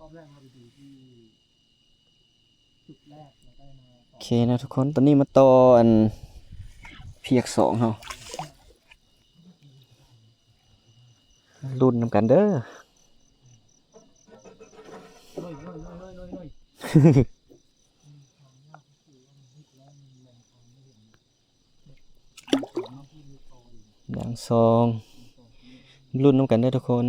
อบแรกเราไปดูที่จุดแรกแล้วได้มา โอเคนะทุกคนตอนนี้มาต่ออันเพียกสองเฮารุ่นนำกันเด้อ อย่างสองรุ่นนำกันเด้อทุกคน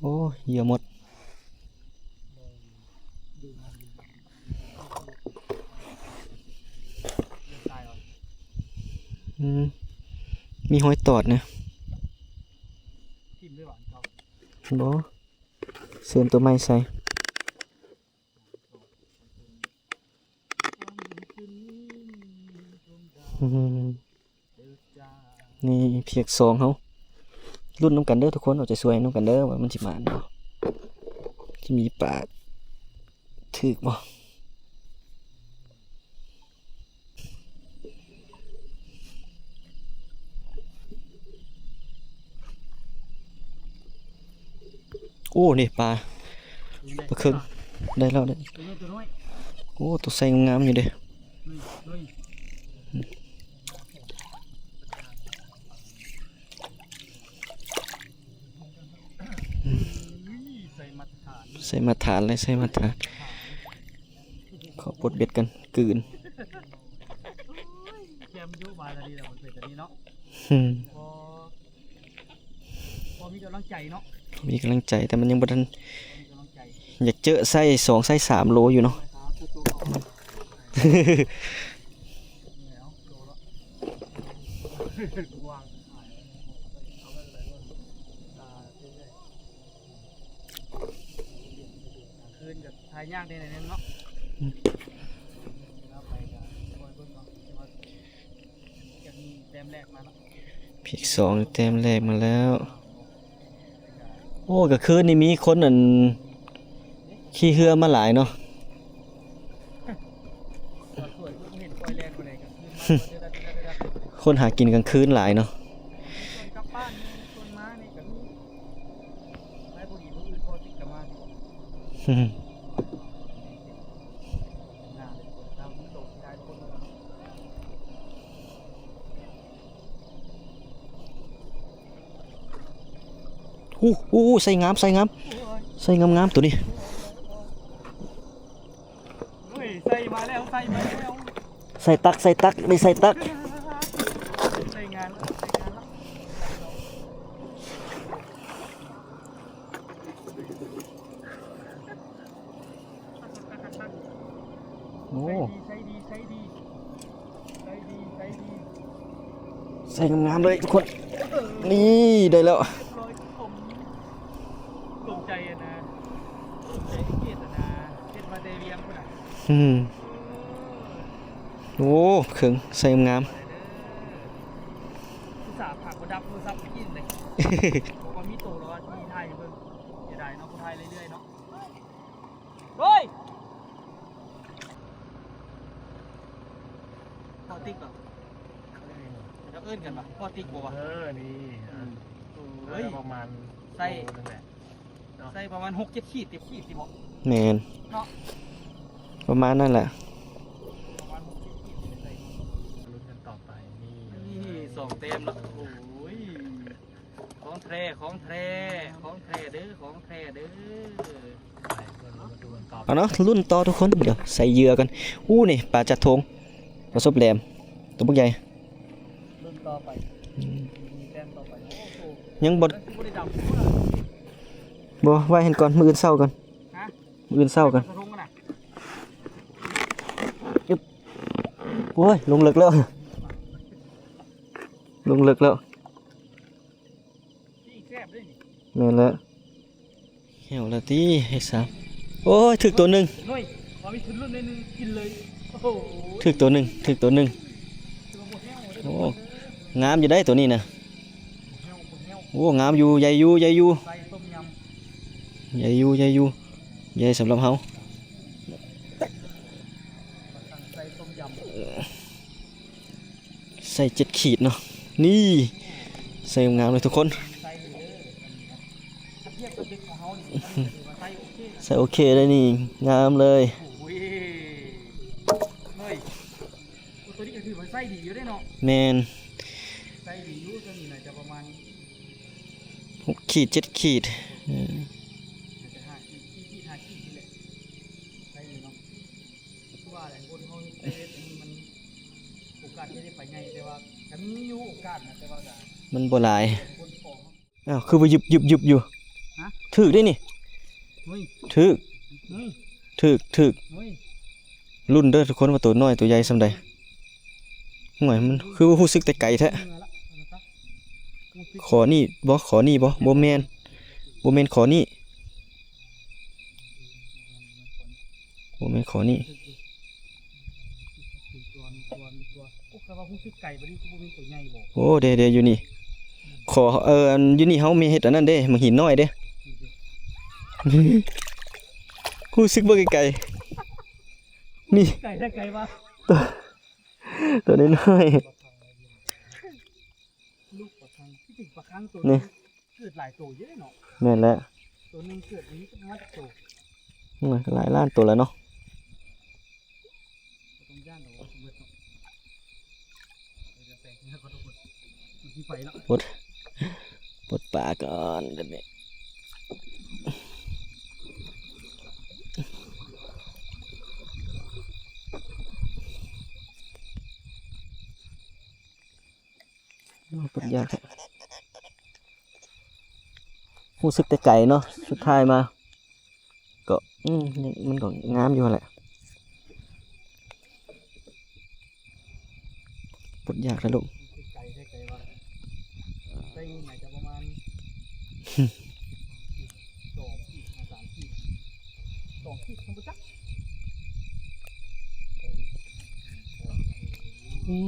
โอ้เหยื่อหมดมีหอยตอดนะบ่เสริมตัวไม้ใส่นี่เพียกสองเขารุ่นน้ำกันเด้อทุกคนเอาใจสวยน้ำกันเด้อว่ามันสิมาเนาะจะมีปลาถึกบ่โอ้นี่ปลาครึ่งได้แล้วได้โอ้ตัวใส่งามอยู่เด้ใส่มาฐานเลยใส่มาฐานขอปลดเบ็ดกันกืนแกมยุบาลดีแต่มันเป็นแต่นี้เนาะพอมีกำลังใจเนาะมีกำลังใจแต่มันยังบ่ทันอยากเจอไส้2ไส้3โลอยู่เนาะคืนกับทายยากได้ในนั้นเนาะเต็มแรกมาแล้วพีก2เต็มแรกมาแล้วโอ้ก็คืนนี้มีคนอันขี่เรือมาหลายเนาะคนหากินกลางคืนหลายเนาะใส่งามใส่งามใส่งามตัวนี้ใส่มาแล้วใส่มาแล้ว ใส่ตักไม่ใส่ตักใส่งานโอ้ใส่ดีใส่งามเลยทุกคนนี่ได้แล้วตกใจนะใจเกียรตินะเกียรติมาเดเวียงคนน่ะโอ้เขิงใส่งามอุตส่าห์ผักกระดับโทรศัพท์ไปกินเลยบอกว่ามีโตแล้วที่ไทยเพิ่งจะได้เนาะคนไทยเรื่อยๆเนาะเฮ้ยพอติ๊กเหรอจะเอิ้นกันปะพอติ๊กบอกว่านี่เฮ้ยประมาณใส่ประมาณ6-7 ขีด10 ขีดบอกแมนเนาะประมาณนั่นแหละประมาณ6-7 ขีดใส่ลุ้นกันต่อไปนี่2 เต็มแล้วโอ้ยของแท้เด้อของแท้เด้อเอาเนาะรุ่นต่อทุกคนเดี๋ยวใส่เหยื่อกันนี่ปลาจัดทงประสบแหลมตัวพวกใหญ่รุ่นต่อไปแต้มต่อไปยังบ่ไว้เห็นก่อนมื้ออื่นเช้าก่อนมื้ออื่นเช้ากันโอ้ยลงลึกแล้วแม่นแล้วเหี่ยวแล้วติให้สามโอ้ยถึกตัวนึงถึกตัวนึงโอ้งามอยู่ได้ตัวนี้นะโอ้งามอยู่ใหญ่อยู่ใหญ่สำหรับเฮาใส่7 ขีดเนาะนี่ใส่งามเลยทุกคน เทียบ ตัวเด็กของเฮานี่มันถือว่าไซส์โอเค ใส่โอเคได้นี่งามเลย โอ้ยเฮ้ยตัวนี้ก็ถือว่าไซส์ดีอยู่ได้เนาะ แมน ไซส์ดีอยู่ตัวนี้น่าจะประมาณ 6 ขีด 7 ขีดน่าจะ5 ขีดนี่แหละไซส์ดีเนาะคือว่าหลายคนเขาเอ๊ะมันโอกาสที่ได้ไปไงแต่ว่าก็มีอยู่โอกาสนะแต่ว่าก็ มันบ่หลาย คนของ อ้าวคือบ่ยุบอยู่ ฮะ ถึกได้นี่ เฮ้ย ถึก เฮ้ย ถึก เฮ้ย รุ่นเด้อทุกคนว่าตัวน้อยตัวใหญ่ส่ำใดห่วยมันคือว่ารู้สึกแต่ไกลแท้ เมื่อละนะครับ ขอนี่บ่แม่นขอนี่บ่แม่นขอนี่ ตัวโอ้แต่ว่าผู้ซื้อไก่บ่ดีคือบ่มีตัวใหญ่บ่ โอ้เด้อยู่นี่ขออันอยู่นี่เฮามีเฮ็ดอันนั้นเด้มังหินน้อยเด้ รู้สึกบ่ไกลๆนี่ ไก่ได้ไก่ปะ ตัวน้อย ลูกปลาคังที่ติดปลาคังตัว นี่ เกิดหลายตัวเยอะเนาะ ๆแม่นแล้ว ตัวหนึงเกิดนี้ก็มาจากตัว มันก็หลายล้านตัวแล้วเนาะ ต้องย่านเราว่าเมื่อเนาะเดี๋ยวแต่งให้เขาทุกคนที่ไปแล้ว ปลดปลาก่อนเดี๋ยวนี้ปลดยากแท้รู้สึกแต่ไก่เนาะสุดท้ายมาก็มันก็งามอยู่แหละปลดยากแล้วลูก คือไก่ได้ไก่ปะไก่ไหนจะประมาณ2 ขีด 3 ขีด2 ขีดทำไปจัก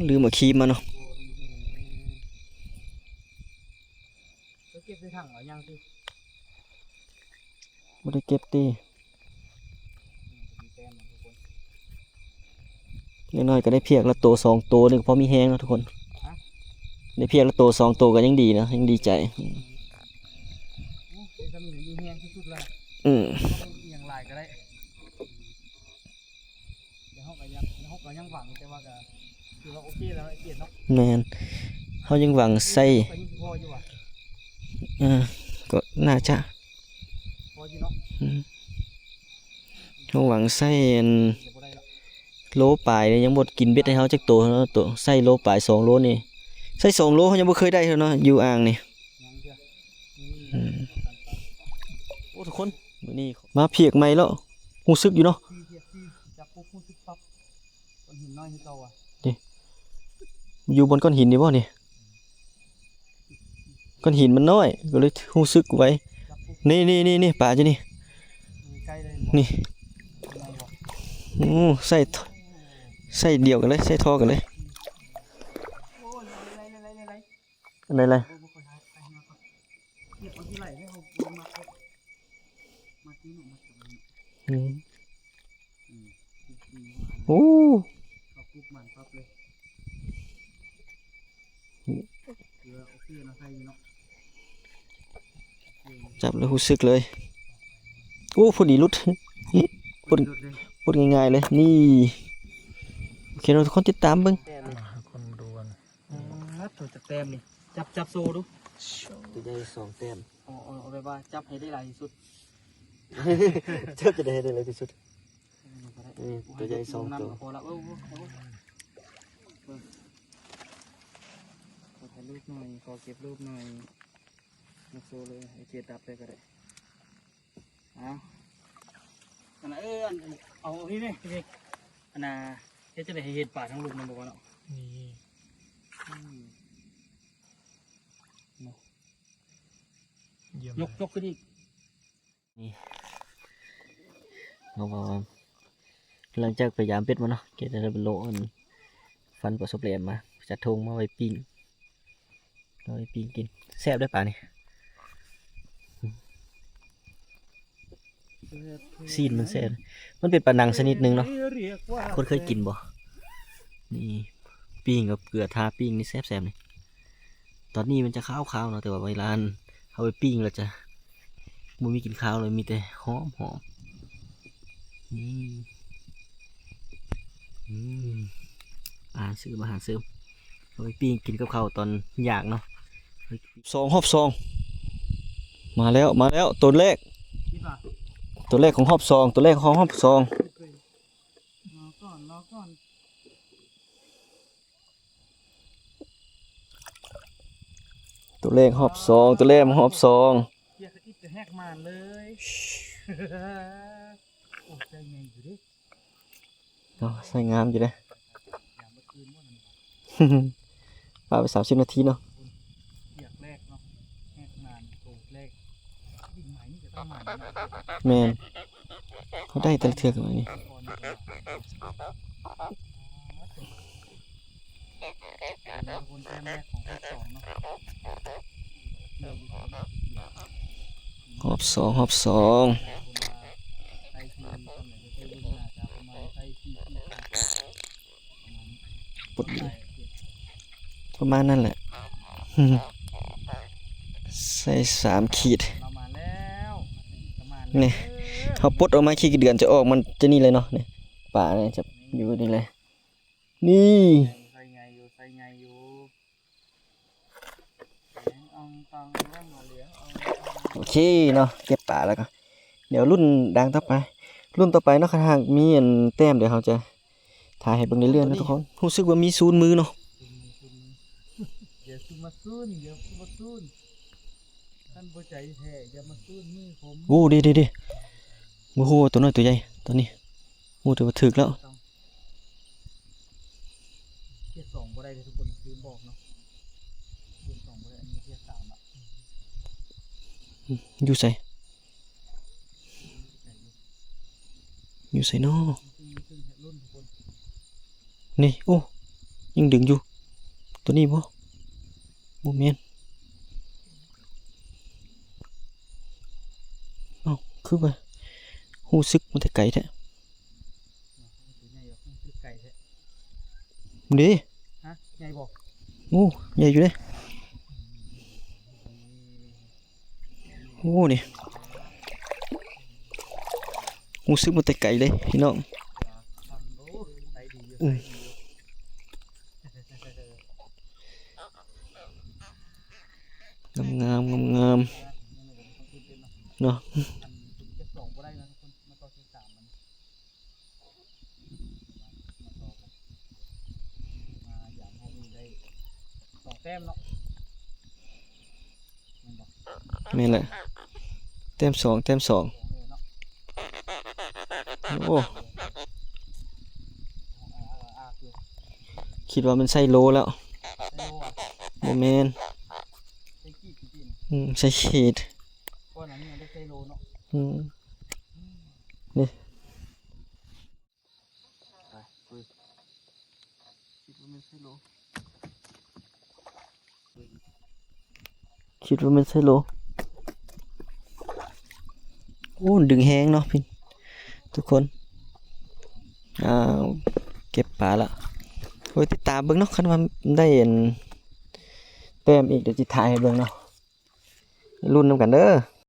ลืมเอาครีมมาเนาะ แล้วเก็บในถังเหรอยังสิ บ่ได้เก็บตี มีแต้มนะทุกคน เล็กน้อยก็ได้เพียกละโต2 ตัวนึงพอมีแฮงเนาะทุกคนได้เพียกละโต2 ตัวก็ยังดีนะยังดีใจ โอ้เป็นสมิงมีแห้งที่สุดแล้ว อืม ต้องเอียงลายก็ได้เดี๋ยวเขาก็ยังหวังแต่ว่าก็คือว่าโอเคแล้วไอ้เกียรติเนาะ แม่นเฮายังหวังใส่ ไปยิ่งพออยู่อ่ะ ก็น่าจะ พออยู่เนาะ เฮาหวังใส่อัน เดี๋ยวบ่ได้ละ โลปลายเนี่ยยังบ่กินเบ็ดให้เฮาจักโตเนาะตัวใส่โลปลาย2 โลนี่ใส่2 โลเฮายังบ่เคยได้เท่าเนาะอยู่อ่างนี่ ยังเดียวโอ้ทุกคนมื้อนี้มาเพียกใหม่แล้วรู้สึกอยู่เนาะ ที่จับปุ๊บพูดซึกปั๊บก้อนหินน้อยที่เก่าอ่ะ อยู่บนก้อนหินนี่บ่นี่ก้อนหินมันน้อยก็เลยรู้สึกไว้ จับปุ๊บ นี่ปลาอยู่นี่ ใกล้เลย นี่ ยังไงบอก โอ้ใส่เดี่ยวกันเลยใส่ท่อกันเลย โอ้ยไร อันไหน โอ้บ่ค่อยหายไปมาก่อนเก็บเอาที่ไหลให้เขามาครบมาที่หนูมาทำนี่ อืม ที่ โอ้ เขาปุ๊บมันปั๊บเลยเดี๋ยวโอเคนะใส่เนาะ จับแล้วรู้สึกเลยโอ้พอดีหลุด คนเลย พูดง่ายๆเลยนี่โอเคเราทุกคนติดตามเบิ่ง คนมาดูกันตัวจะแต้มนี่จับโซ่ดู ตัวใหญ่2 แต้ม เอาไปว่าจับให้ได้หลายที่สุด เจ้าจะได้เลยที่สุดตัวใหญ่2 ตัว พอละขอถ่ายรูปหน่อยขอเก็บรูปหน่อยมาโซ่เลยไอเกียร์ดับเลยก็ได้เอาอันน่ะเอานี่นี่อันน่ะจะได้เห็นป่าทั้งลูกมันบอกว่าเนาะ ยกขึ้นอีก เอามาหลังจากพยายามเป็ดมาเนาะเกได้เป็นโลอันฟันประสบเหรียญมาจัดทงมาไว้ปิ้งเอาไว้ปิ้งกินแซ่บได้ป่านี่ซีนมันแซ่บมันเป็นปลาหนังชนิดหนึงเนาะคนเคยกินบ่นี่ปิ้งกับเกลือทาปิ้งนี่แซ่บๆนี่ตอนนี้มันจะขาวๆเนาะแต่ว่าเวลาเอาไปปิ้งแล้วจะ บ่มีกินข้าวเลยมีแต่หอมหอมอืมอืมอาหารเสริมอาหารเสริมเอาไปปิ้งกินกับข้าวตอนอยากเนาะซองหอบซองมาแล้วมาแล้วตัวแรก คิดว่า ตัวแรกของหอบซองตัวแรกของหอบซอง รอก่อนรอก่อน ตัวแรกหอบซองตัวแรกมาหอบซอง เฮียก็อิดจะแหกมานเลยโอ้ใจไงอยู่ดิ เนาะใส่งามอยู่เลย อย่ามาคืนว่ามัน ปาไป30 นาทีเนาะ เฮียแรกเนาะแหกมานโตแรกยิ่งใหม่นี่จะต้องมาเนี่ย แมนเขาได้แต่ละเทือกมานี่ คนแต้มแรกของข้อสองเนาะ หอบซองหอบซอง ไทยทีตำแหน่งจะเป็นรุ่นน่าจะประมาณไทยทีที่ ปดประมาณนั่นแหละ ใส่3 ขีด เรามาแล้วประมาณ นี่เขาปลดออกมาขี้กี่เดือนจะออกมันจะนี่เลยเนาะเนี่ยป่าเนี่ยจะอยู่นี่เลยนี่ ใส่ไงอยู่ใส่ไงอยู่อองตองเริ่มมาเลี้ยง โอเคเนาะเก็บป่าแล้วก็เดี๋ยวรุ่นดังต่อไปรุ่นต่อไปเนาะข้างหากมีอันแต้มเดี๋ยวเขาจะถ่ายให้เบิ่งเรื่อยๆนะทุกคนรู้สึกว่ามีศูนย์มือเนาะ อย่าซุมาซุนอย่าซุมาซุนท่านผู้ใจแท้อย่ามาซุนมือผม โอ้ดิโอ้โหตัวน้อยตัวใหญ่ตัวนี้โอ้ถือว่าถึกแล้ว เทียบสองบ่ได้เลยทุกคนลืมบอกเนาะเทียบสองบ่ได้อันนี้เทียบสามอ่ะ อยู่ใส่อยู่ใส่เนาะ ซึ่งรุ่นทุกคน นี่โอ้ยังดึงอยู่ตัวนี้บ่แม่นเอ้าคือว่ารู้สึกมันแต่ไกลแท้ ตัวใหญ่แบบคือไก่แท้ เด้ ฮะใหญ่บอก โอ้ใหญ่อยู่เด้โอ้นี่รู้สึกมันแต่ไกลเลยพี่น้อง ทำโอ้ใจดีอยู่ อืม งามๆงามๆเนาะ เทียบสองบ่ได้นะทุกคนมันก็เทียบสามมันมาอย่างให้ดูได้สองแต้มเนาะมันบอก นี่แหละแต้ม2แต้ม2 เนาะ โอ้ คือ คิดว่ามันใส่โลแล้ว ไซโลอ่ะ บ่แม่น ไซกี้จริง ใส่ขีด ๆก้อนนั้นเนี่ยได้ไซโลเนาะ นี่ ไปคุยคิดว่าไม่ไซโล คิดว่ามันใส่โลโอ้ดึงแฮงเนาะพี่ทุกคนเก็บปลาละโอ้ยติดตามเบิ่งเนาะคันว่าได้เห็นแต้มอีกเดี๋ยวจิถ่ายให้เบิ่งเนาะรุ่นนำกันเด้อ